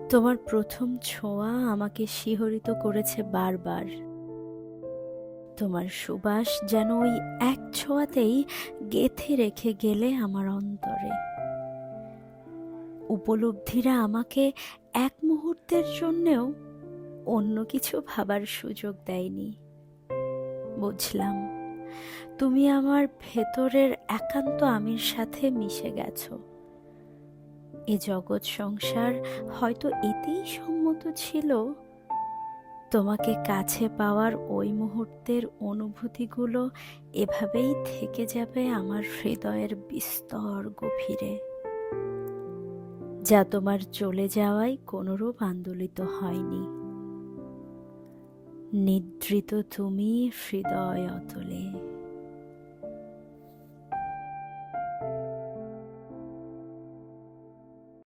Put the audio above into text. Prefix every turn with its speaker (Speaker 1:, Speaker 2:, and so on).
Speaker 1: তোমার প্রথম ছোঁয়া আমাকে শিহরিত করেছে বারবার। তোমার সুবাস যেন ওই এক ছোঁয়াতেই গেঁথে রেখে গেলে আমার অন্তরে। উপলব্ধিরা আমাকে এক মুহূর্তের জন্যেও অন্য কিছু ভাবার সুযোগ দেয়নি। বুঝলাম, তুমি আমার ভেতরের একান্ত আমির সাথে মিশে গেছো। এ জগৎ সংসার হয়তো এতেই সম্মত ছিল, তোমাকে কাছে পাওয়ার ওই মুহূর্তের অনুভূতিগুলো এভাবেই থেকে যাবে আমার হৃদয়ের বিস্তর গভীরে, যা তোমার চলে যাওয়ায় কোনরূপ আন্দোলিত হয়নি। নিদ্রিত তুমি হৃদয় অতলে।